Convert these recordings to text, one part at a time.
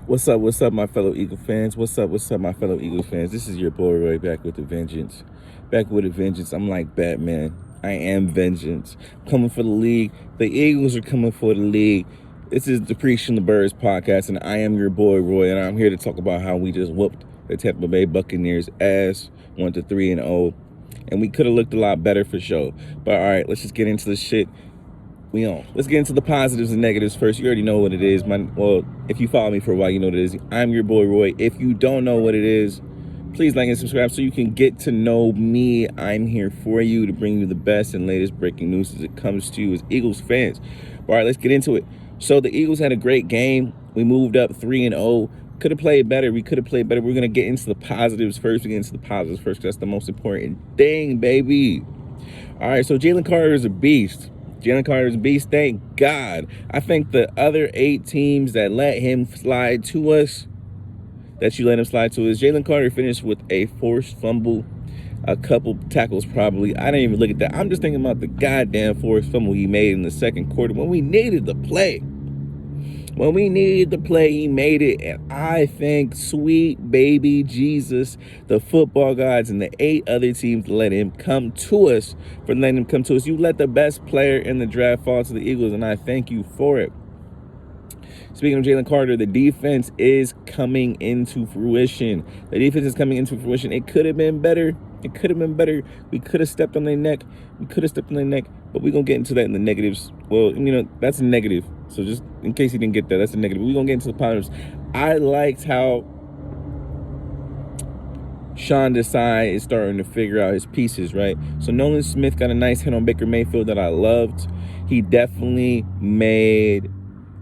What's up, my fellow Eagle fans? What's up, my fellow Eagle fans? This is your boy Roy back with a vengeance. Back with a vengeance. I'm like Batman. I am vengeance. Coming for the league. The Eagles are coming for the league. This is the Preaching the Birds podcast, and I am your boy Roy, and I'm here to talk about how we just whooped the Tampa Bay Buccaneers ass, went to 3-0, and we could have looked a lot better for sure. But all right, let's just get into this shit. Let's get into the positives and negatives first. You already know what it is. Well, if you follow me for a while, you know what it is. I'm your boy Roy. If you don't know what it is, please like and subscribe so you can get to know me. I'm here for you to bring you the best and latest breaking news as it comes to you as Eagles fans. All right, let's get into it. So the Eagles had a great game. We moved up 3-0. Could have played better. We could have played better. We're going to get into the positives first. We get into the positives first because that's the most important thing, baby. All right, so Jalen Carter is a beast. Jalen Carter's a beast, thank God. I think the other 8 teams that let him slide to us, Jalen Carter finished with a forced fumble, a couple tackles probably. I didn't even look at that. I'm just thinking about the goddamn forced fumble he made in the second quarter when we needed the play. When we needed the play, he made it. And I thank sweet baby Jesus, the football gods, and the 8 other teams let him come to us for letting him come to us. You let the best player in the draft fall to the Eagles, and I thank you for it. Speaking of Jalen Carter, the defense is coming into fruition. It could have been better. We could have stepped on their neck. But we're going to get into that in the negatives. Well, that's a negative. So just in case you didn't get that, that's a negative. We're going to get into the positives. I liked how Sean Desai is starting to figure out his pieces, right? So Nolan Smith got a nice hit on Baker Mayfield that I loved. He definitely made...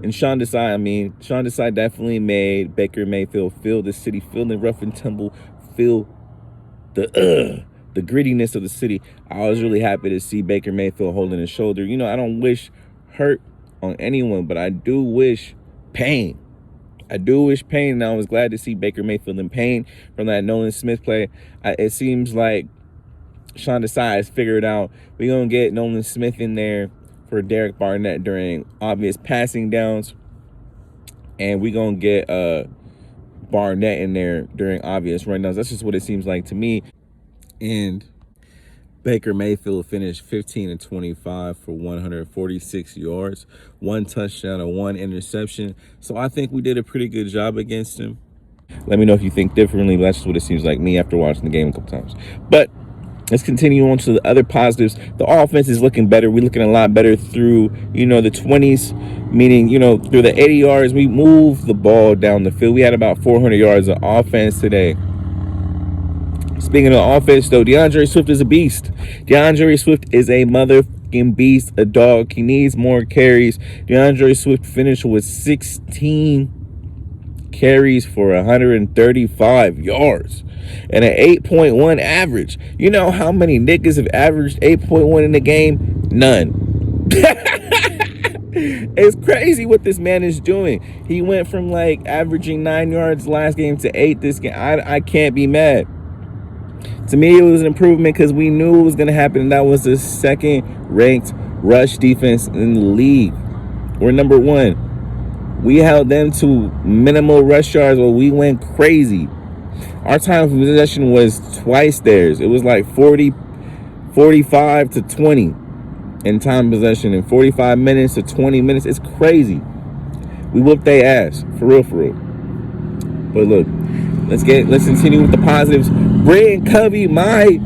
And Sean Desai definitely made Baker Mayfield feel the city, feel the rough and tumble, feel the grittiness of the city. I was really happy to see Baker Mayfield holding his shoulder. I don't wish hurt on anyone, but I do wish pain. And I was glad to see Baker Mayfield in pain from that Nolan Smith play. It seems like Sean Desai has figured out we're going to get Nolan Smith in there for Derek Barnett during obvious passing downs, and we're going to get Barnett in there during obvious rundowns. That's just what it seems like to me. And Baker Mayfield finished 15-25 for 146 yards, 1 touchdown and 1 interception. So I think we did a pretty good job against him. Let me know if you think differently, but that's just what it seems like me after watching the game a couple times. But let's continue on to the other positives. The offense is looking better. We're looking a lot better through, the 20s, meaning, through the 80 yards. We moved the ball down the field. We had about 400 yards of offense today. Speaking of offense, though, DeAndre Swift is a beast. DeAndre Swift is a motherfucking beast, a dog. He needs more carries. DeAndre Swift finished with 16 carries for 135 yards and an 8.1 average. You know how many niggas have averaged 8.1 in the game? None. It's crazy what this man is doing. He went from averaging 9 yards last game to 8 this game. I can't be mad. To me, it was an improvement because we knew it was going to happen, and that was the second ranked rush defense in the league. We're number 1. We held them to minimal rush yards where we went crazy. Our time of possession was twice theirs. It was 45 to 20 in time of possession, and 45 minutes to 20 minutes. It's crazy. We whooped their ass. For real. But look, let's continue with the positives. Brent Covey, my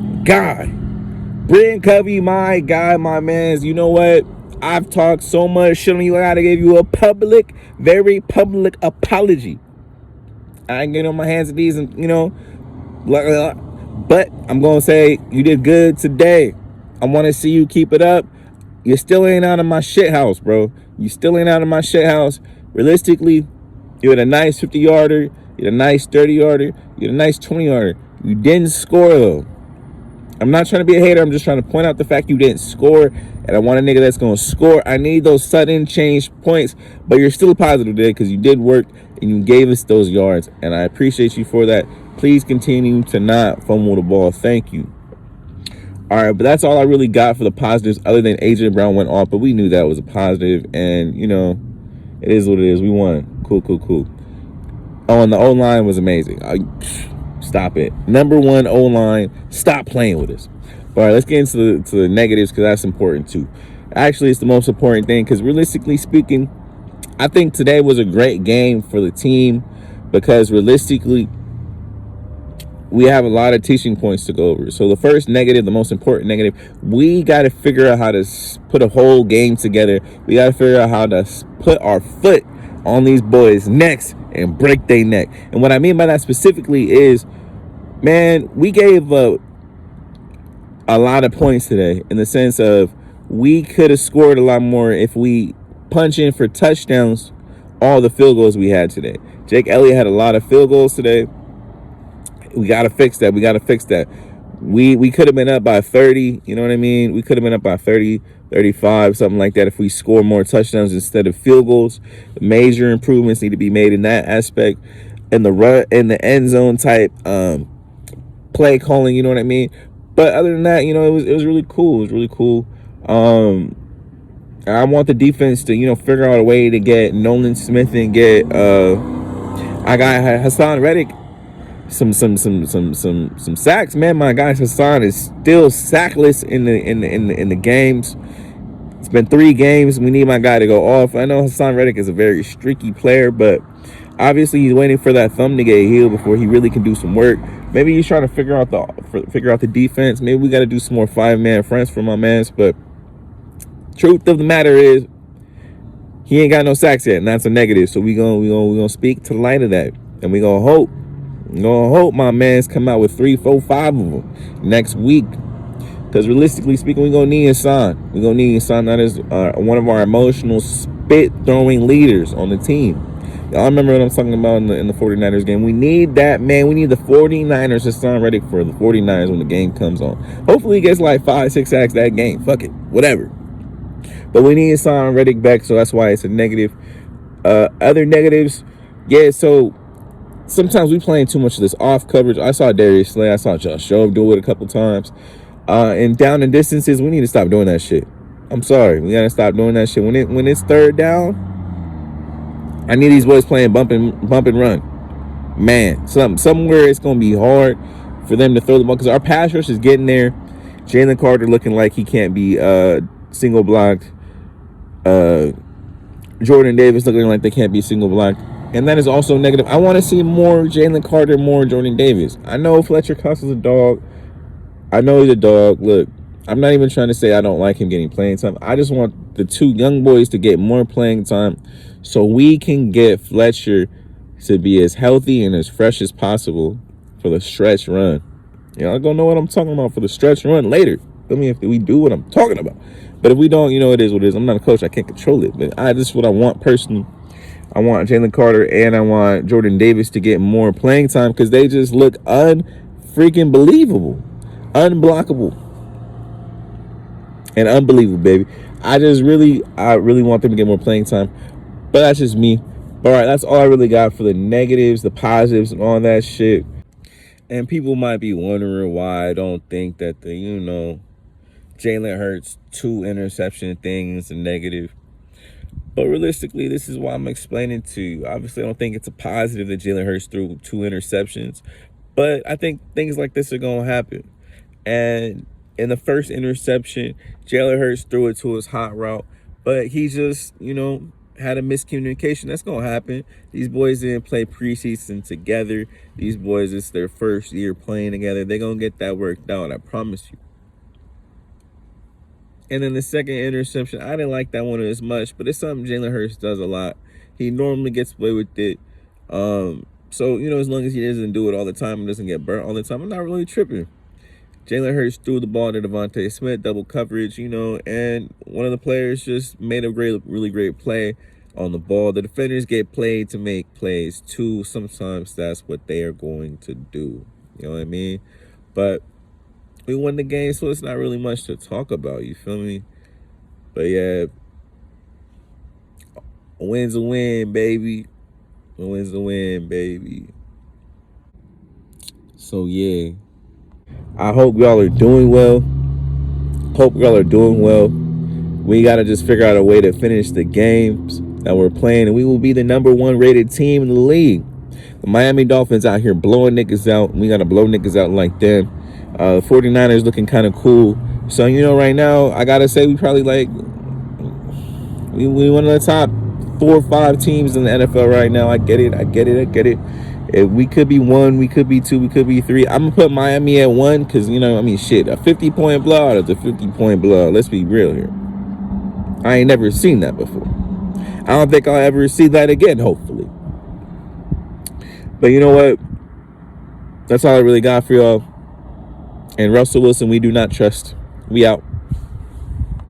guy. My mans. You know what? I've talked so much shit on you. I gotta give you a very public apology. I ain't getting on my hands and knees and, but I'm gonna say you did good today. I want to see you keep it up. You still ain't out of my shit house, bro. Realistically, you had a nice 50-yarder, you had a nice 30-yarder, you had a nice 20-yarder. You didn't score, though. I'm not trying to be a hater. I'm just trying to point out the fact you didn't score, and I want a nigga that's going to score. I need those sudden change points, but you're still positive today because you did work and you gave us those yards, and I appreciate you for that. Please continue to not fumble the ball. Thank you. All right, but that's all I really got for the positives other than A.J. Brown went off, but we knew that was a positive, and, it is what it is. We won. Cool. Oh, and the O-line was amazing. Stop it. Number one O-line. Stop playing with us. All right, let's get into the negatives because that's important too. Actually, it's the most important thing because realistically speaking, I think today was a great game for the team because realistically, we have a lot of teaching points to go over. So the first negative, the most important negative, we got to figure out how to put a whole game together. We got to figure out how to put our foot on these boys' necks and break their neck. And what I mean by that specifically is, man, we gave up a lot of points today in the sense of we could have scored a lot more if we punch in for touchdowns all the field goals we had today. Jake Elliott had a lot of field goals today. We got to fix that. We got to fix that. We could have been up by 30, you know what I mean? We could have been up by 30, 35, something like that if we score more touchdowns instead of field goals. Major improvements need to be made in that aspect. In the run, in the end zone type play calling, you know what I mean? But other than that, you know, it was really cool. It was really cool. I want the defense to, you know, figure out a way to get Nolan Smith and get I got Hassan Reddick some sacks. Man, my guy Hassan is still sackless in the games. It's been 3 games. We need my guy to go off. I know Hassan Reddick is a very streaky player, but obviously he's waiting for that thumb to get healed before he really can do some work. Maybe he's trying to figure out the defense. Maybe we got to do some more 5-man fronts for my mans. But truth of the matter is, he ain't got no sacks yet, and that's a negative. So we gonna speak to the light of that, and we gonna hope. I'm gonna hope my mans come out with 3, 4, 5 of them next week. Because realistically speaking, we're gonna need Hassan. We're gonna need Hassan. That is one of our emotional spit throwing leaders on the team. Y'all remember what I'm talking about in the 49ers game. We need that, man. We need the 49ers Hassan Reddick for the 49ers when the game comes on. Hopefully he gets like 5, 6 sacks that game. Fuck it. Whatever. But we need Hassan Reddick back, so that's why it's a negative. Other negatives, yeah, so sometimes we playing too much of this off coverage. I saw Darius Slay. I saw Josh Jobe do it a couple times. And down in distances, we need to stop doing that shit. I'm sorry. We got to stop doing that shit. When it's third down, I need these boys playing bump and run. Man, somewhere it's going to be hard for them to throw the ball because our pass rush is getting there. Jalen Carter looking like he can't be single blocked. Jordan Davis looking like they can't be single blocked. And that is also negative. I want to see more Jalen Carter, more Jordan Davis. I know Fletcher Cox is a dog. I know he's a dog. Look, I'm not even trying to say I don't like him getting playing time. I just want the 2 young boys to get more playing time so we can get Fletcher to be as healthy and as fresh as possible for the stretch run. Y'all gonna know what I'm talking about for the stretch run later. I mean, if we do what I'm talking about. But if we don't, you know, it is what it is. I'm not a coach. I can't control it. But this is what I want personally. I want Jalen Carter and I want Jordan Davis to get more playing time because they just look unfreaking believable. Unblockable. And unbelievable, baby. I really want them to get more playing time. But that's just me. All right, that's all I really got for the negatives, the positives, and all that shit. And people might be wondering why I don't think that the, you know, Jalen Hurts 2 interception thing is a negative. But realistically, this is why I'm explaining to you. Obviously, I don't think it's a positive that Jalen Hurts threw 2 interceptions. But I think things like this are going to happen. And in the first interception, Jalen Hurts threw it to his hot route. But he just, you know, had a miscommunication. That's going to happen. These boys didn't play preseason together. These boys, it's their first year playing together. They're going to get that worked out. I promise you. And then the second interception, I didn't like that one as much, but it's something Jalen Hurts does a lot. He normally gets away with it. So, you know, as long as he doesn't do it all the time and doesn't get burnt all the time, I'm not really tripping. Jalen Hurts threw the ball to Devontae Smith, double coverage, you know, and one of the players just made a really great play on the ball. The defenders get played to make plays, too. Sometimes that's what they are going to do. You know what I mean? But we won the game, so it's not really much to talk about. You feel me? But yeah, a win's a win, baby. A win's a win, baby. So yeah, I hope y'all are doing well. We got to just figure out a way to finish the games that we're playing, and we will be the #1 rated team in the league. The Miami Dolphins out here blowing niggas out. We got to blow niggas out like them. 49ers looking kind of cool. So, right now, I got to say we probably we one of the top 4 or 5 teams in the NFL right now. I get it. We could be 1, we could be 2, we could be 3. I'm going to put Miami at 1 because, a 50-point blowout is a 50-point blowout. Let's be real here. I ain't never seen that before. I don't think I'll ever see that again, hopefully. But you know what? That's all I really got for y'all. And Russell Wilson, we do not trust. We out.